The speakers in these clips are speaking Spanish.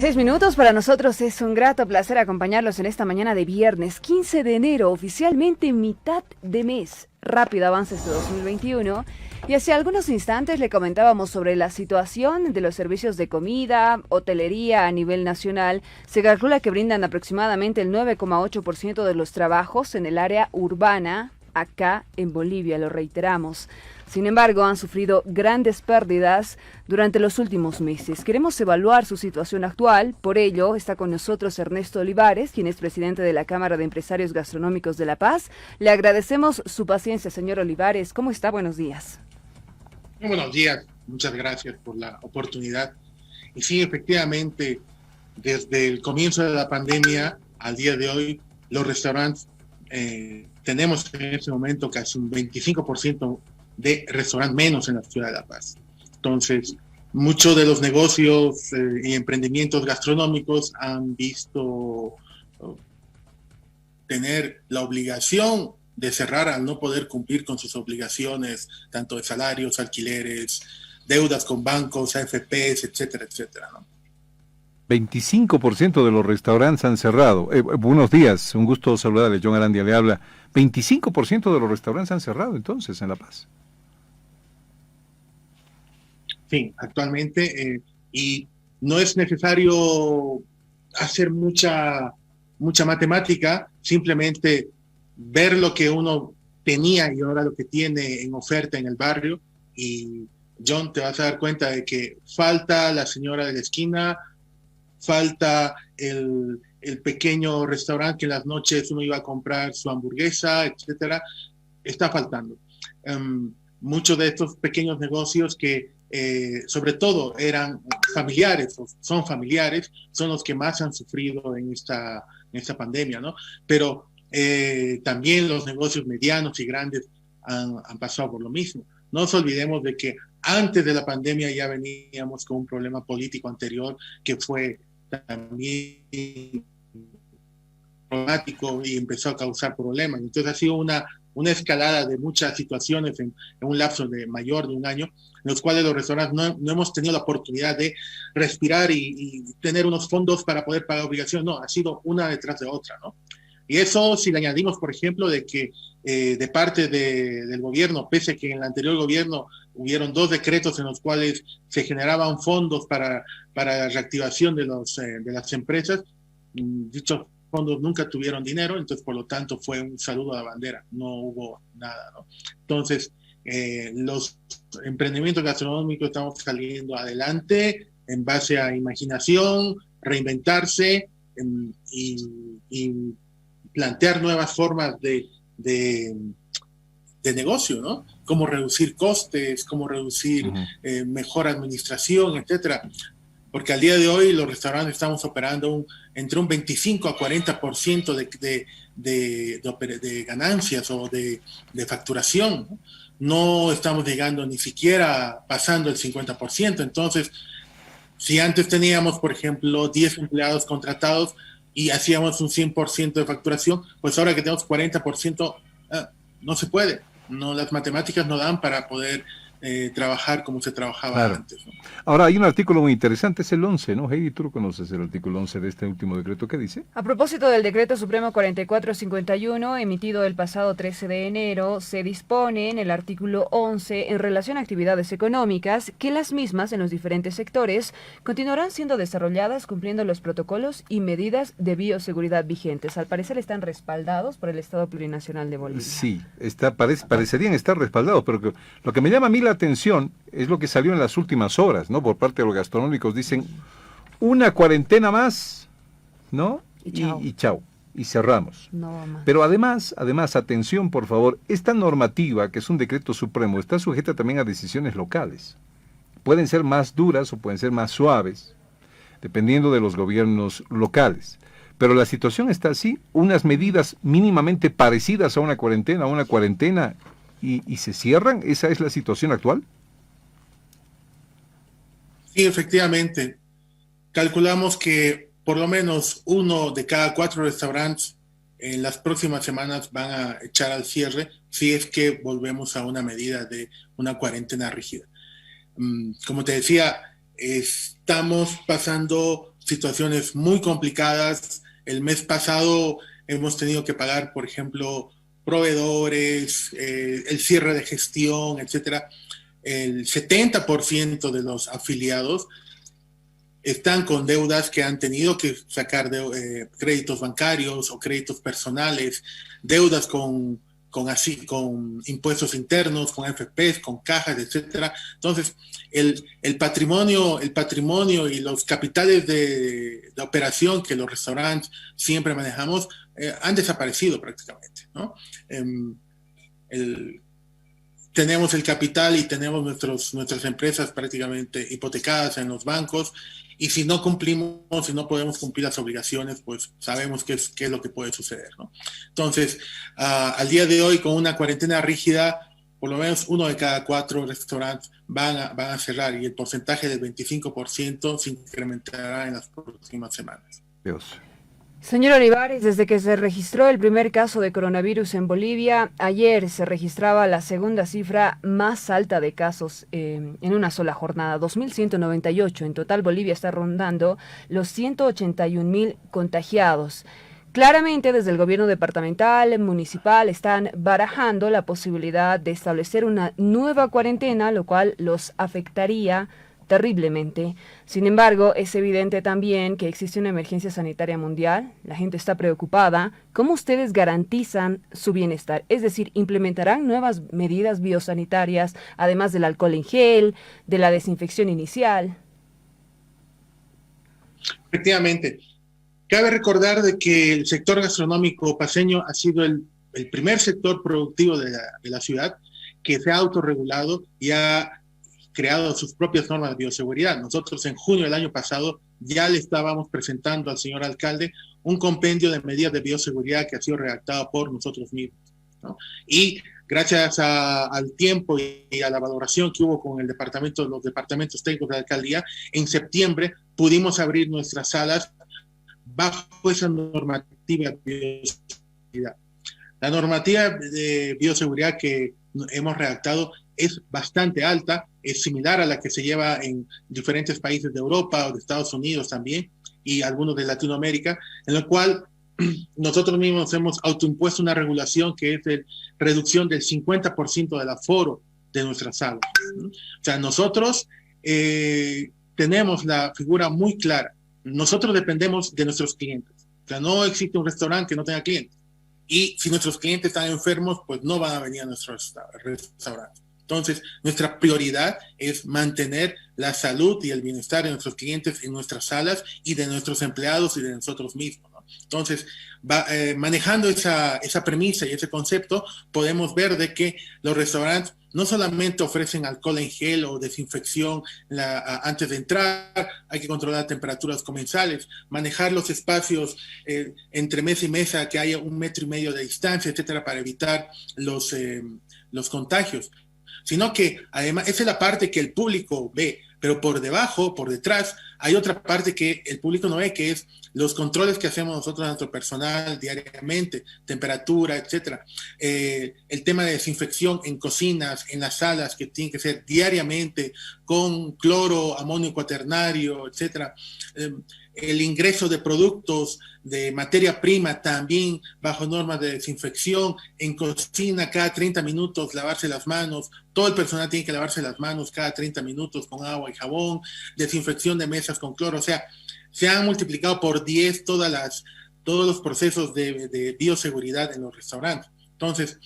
6 minutos para nosotros es un grato placer acompañarlos en esta mañana de viernes 15 de enero, oficialmente mitad de mes. Rápido avance este 2021 y hace algunos instantes le comentábamos sobre la situación de los servicios de comida, hotelería a nivel nacional. Se calcula que brindan aproximadamente el 9,8% de los trabajos en el área urbana acá en Bolivia, lo reiteramos. Sin embargo, han sufrido grandes pérdidas durante los últimos meses. Queremos evaluar su situación actual. Por ello, está con nosotros Ernesto Olivares, quien es presidente de la Cámara de Empresarios Gastronómicos de La Paz. Le agradecemos su paciencia, señor Olivares. ¿Cómo está? Buenos días. Muy buenos días. Muchas gracias por la oportunidad. Y sí, efectivamente, desde el comienzo de la pandemia al día de hoy, los restaurantes, tenemos en este momento casi un 25% de restaurantes menos en la ciudad de La Paz. Entonces, muchos de los negocios y emprendimientos gastronómicos han visto tener la obligación de cerrar al no poder cumplir con sus obligaciones, tanto de salarios, alquileres, deudas con bancos, AFPs, etcétera, etcétera, ¿no? 25% de los restaurantes han cerrado. Buenos días, un gusto saludarle, John Arandia le habla. 25% de los restaurantes han cerrado entonces en La Paz. Sí, actualmente, y no es necesario hacer mucha matemática, simplemente ver lo que uno tenía y ahora lo que tiene en oferta en el barrio, y John, te vas a dar cuenta de que falta la señora de la esquina, falta el pequeño restaurante que en las noches uno iba a comprar su hamburguesa, etcétera. Está faltando. Muchos de estos pequeños negocios que sobre todo eran familiares, o son familiares, son los que más han sufrido en esta pandemia, ¿no? Pero también los negocios medianos y grandes han pasado por lo mismo. No nos olvidemos de que antes de la pandemia ya veníamos con un problema político anterior que fue también problemático y empezó a causar problemas. Entonces ha sido una escalada de muchas situaciones en un lapso de mayor de un año, en los cuales los restaurantes no hemos tenido la oportunidad de respirar y tener unos fondos para poder pagar obligaciones. No, ha sido una detrás de otra, ¿no? Y eso si le añadimos, por ejemplo, de que de parte del gobierno, pese a que en el anterior gobierno hubieron 2 decretos en los cuales se generaban fondos para la reactivación de las empresas, dichos fondos nunca tuvieron dinero, entonces por lo tanto fue un saludo a la bandera, no hubo nada, ¿no? Entonces, los emprendimientos gastronómicos estamos saliendo adelante en base a imaginación, reinventarse y plantear nuevas formas de negocio, ¿no? Cómo reducir costes, cómo reducir mejor administración, etcétera. Porque al día de hoy los restaurantes estamos operando entre un 25 a 40% de ganancias o de facturación, ¿no? No estamos llegando ni siquiera pasando el 50%. Entonces, si antes teníamos, por ejemplo, 10 empleados contratados y hacíamos un 100% de facturación, pues ahora que tenemos 40%, no se puede. No, las matemáticas no dan para poder trabajar como se trabajaba antes, ¿no? Ahora, hay un artículo muy interesante, es el 11, ¿no? Heidi, tú conoces el artículo 11 de este último decreto. ¿Qué dice? A propósito del Decreto Supremo 4451, emitido el pasado 13 de enero, se dispone en el artículo 11, en relación a actividades económicas, que las mismas en los diferentes sectores continuarán siendo desarrolladas cumpliendo los protocolos y medidas de bioseguridad vigentes. Al parecer están respaldados por el Estado Plurinacional de Bolivia. Sí, parecerían estar respaldados, pero lo que me llama a mí la atención es lo que salió en las últimas horas, ¿no? Por parte de los gastronómicos dicen una cuarentena más, ¿no? Y chao. Y cerramos. No más. Pero además, atención por favor, esta normativa, que es un decreto supremo, está sujeta también a decisiones locales. Pueden ser más duras o pueden ser más suaves, dependiendo de los gobiernos locales. Pero la situación está así, unas medidas mínimamente parecidas a una cuarentena, y se cierran. ¿Esa es la situación actual? Sí, efectivamente. Calculamos que por lo menos 1 de cada 4 restaurantes en las próximas semanas van a echar al cierre si es que volvemos a una medida de una cuarentena rígida. Como te decía, estamos pasando situaciones muy complicadas. El mes pasado hemos tenido que pagar, por ejemplo, proveedores, el cierre de gestión, etcétera. El 70% de los afiliados están con deudas que han tenido que sacar créditos bancarios o créditos personales, deudas con impuestos internos, con AFPs, con cajas, etcétera. Entonces, el patrimonio y los capitales de operación que los restaurantes siempre manejamos han desaparecido prácticamente, ¿no? Tenemos el capital y tenemos nuestras empresas prácticamente hipotecadas en los bancos, y si no cumplimos, si no podemos cumplir las obligaciones, pues sabemos qué es lo que puede suceder, ¿no? Entonces, al día de hoy, con una cuarentena rígida, por lo menos 1 de cada 4 restaurantes van a cerrar, y el porcentaje del 25% se incrementará en las próximas semanas. Dios. Señor Olivares, desde que se registró el primer caso de coronavirus en Bolivia, ayer se registraba la segunda cifra más alta de casos en una sola jornada, 2.198. En total, Bolivia está rondando los 181.000 contagiados. Claramente, desde el gobierno departamental, municipal, están barajando la posibilidad de establecer una nueva cuarentena, lo cual los afectaría terriblemente. Sin embargo, es evidente también que existe una emergencia sanitaria mundial, la gente está preocupada. ¿Cómo ustedes garantizan su bienestar? Es decir, ¿implementarán nuevas medidas biosanitarias, además del alcohol en gel, de la desinfección inicial? Efectivamente. Cabe recordar de que el sector gastronómico paceño ha sido el primer sector productivo de la ciudad que se ha autorregulado y ha creado sus propias normas de bioseguridad. Nosotros en junio del año pasado ya le estábamos presentando al señor alcalde un compendio de medidas de bioseguridad que ha sido redactado por nosotros mismos, ¿no? Y gracias al tiempo y a la valoración que hubo con los departamentos técnicos de la alcaldía, en septiembre pudimos abrir nuestras salas bajo esa normativa de bioseguridad. La normativa de bioseguridad que hemos redactado es bastante alta, es similar a la que se lleva en diferentes países de Europa o de Estados Unidos también, y algunos de Latinoamérica, en lo cual nosotros mismos hemos autoimpuesto una regulación que es de reducción del 50% del aforo de nuestras salas. O sea, nosotros tenemos la figura muy clara. Nosotros dependemos de nuestros clientes. O sea, no existe un restaurante que no tenga clientes. Y si nuestros clientes están enfermos, pues no van a venir a nuestro restaurante. Entonces, nuestra prioridad es mantener la salud y el bienestar de nuestros clientes en nuestras salas y de nuestros empleados y de nosotros mismos, ¿no? Entonces, manejando esa premisa y ese concepto, podemos ver de que los restaurantes no solamente ofrecen alcohol en gel o desinfección antes de entrar, hay que controlar temperaturas comensales, manejar los espacios entre mesa y mesa, que haya 1,5 metros de distancia, etcétera, para evitar los contagios. Sino que además esa es la parte que el público ve, pero por detrás, hay otra parte que el público no ve, que es los controles que hacemos nosotros a nuestro personal diariamente, temperatura, etcétera. El tema de desinfección en cocinas, en las salas, que tiene que ser diariamente con cloro, amonio cuaternario, etcétera. El ingreso de productos de materia prima también bajo normas de desinfección. En cocina, cada 30 minutos lavarse las manos. Todo el personal tiene que lavarse las manos cada 30 minutos con agua y jabón. Desinfección de mesas con cloro. O sea, se han multiplicado por 10 todos los procesos de bioseguridad en los restaurantes. Entonces,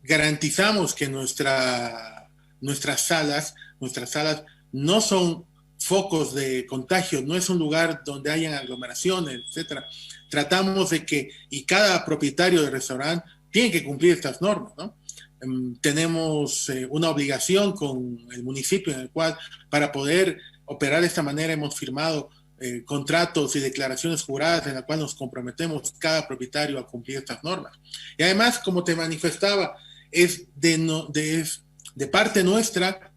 garantizamos que nuestras salas no son focos de contagio, no es un lugar donde hayan aglomeraciones, etcétera. Tratamos de que, y cada propietario de restaurante tiene que cumplir estas normas, ¿no? Tenemos una obligación con el municipio en el cual, para poder operar de esta manera, hemos firmado contratos y declaraciones juradas en la cual nos comprometemos cada propietario a cumplir estas normas. Y además, como te manifestaba, es de parte nuestra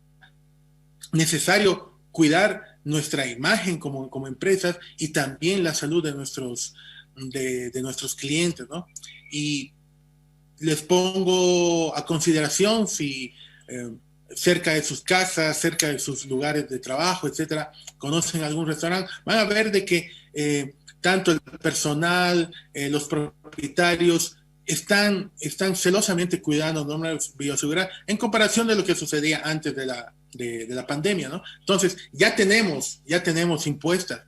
necesario cuidar nuestra imagen como empresas y también la salud de nuestros clientes, ¿no? Y les pongo a consideración si cerca de sus casas, cerca de sus lugares de trabajo, etcétera, conocen algún restaurante, van a ver de que tanto el personal, los propietarios están celosamente cuidando normas de bioseguridad en comparación de lo que sucedía antes de la pandemia, ¿no? Entonces, ya tenemos impuestas.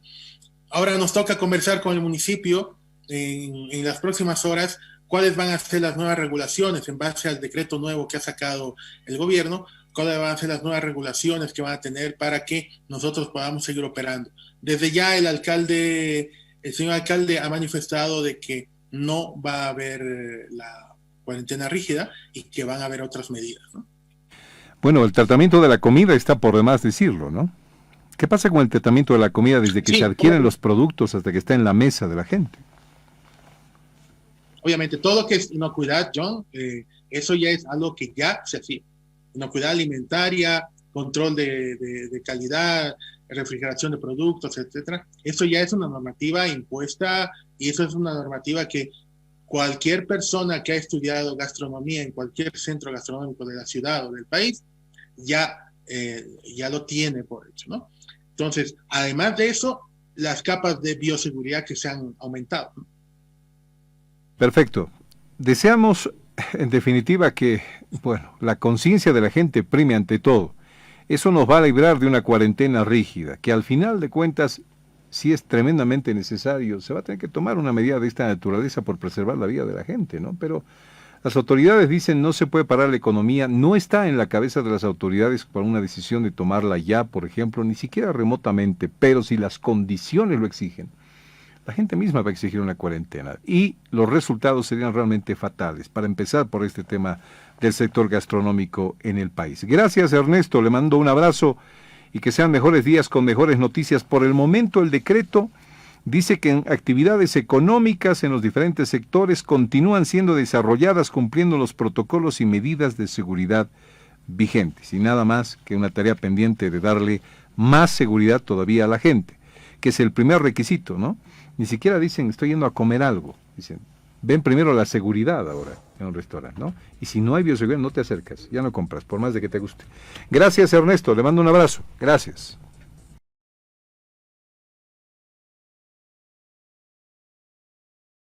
Ahora nos toca conversar con el municipio en las próximas horas cuáles van a ser las nuevas regulaciones en base al decreto nuevo que ha sacado el gobierno, cuáles van a ser las nuevas regulaciones que van a tener para que nosotros podamos seguir operando. Desde ya el señor alcalde ha manifestado de que no va a haber la cuarentena rígida y que van a haber otras medidas, ¿no? Bueno, el tratamiento de la comida está por demás decirlo, ¿no? ¿Qué pasa con el tratamiento de la comida desde que se adquieren los productos hasta que está en la mesa de la gente? Obviamente, todo lo que es inocuidad, John, eso ya es algo que ya se hacía. Inocuidad alimentaria, control de calidad, refrigeración de productos, etcétera. Eso ya es una normativa impuesta y eso es una normativa que cualquier persona que ha estudiado gastronomía en cualquier centro gastronómico de la ciudad o del país ya lo tiene por hecho, ¿no? Entonces, además de eso, las capas de bioseguridad que se han aumentado, ¿no? Perfecto. Deseamos, en definitiva, que, bueno, la conciencia de la gente prime ante todo. Eso nos va a librar de una cuarentena rígida, que al final de cuentas, si es tremendamente necesario, se va a tener que tomar una medida de esta naturaleza por preservar la vida de la gente, ¿no? Pero las autoridades dicen no se puede parar la economía, no está en la cabeza de las autoridades para una decisión de tomarla ya, por ejemplo, ni siquiera remotamente, pero si las condiciones lo exigen, la gente misma va a exigir una cuarentena y los resultados serían realmente fatales, para empezar por este tema del sector gastronómico en el país. Gracias, Ernesto, le mando un abrazo y que sean mejores días con mejores noticias. Por el momento el decreto dice que en actividades económicas en los diferentes sectores continúan siendo desarrolladas cumpliendo los protocolos y medidas de seguridad vigentes y nada más que una tarea pendiente de darle más seguridad todavía a la gente, que es el primer requisito, ¿no? Ni siquiera dicen estoy yendo a comer algo, dicen ven primero la seguridad ahora en un restaurante, ¿no? Y si no hay bioseguridad no te acercas, ya no compras, por más de que te guste. Gracias, Ernesto, le mando un abrazo, gracias.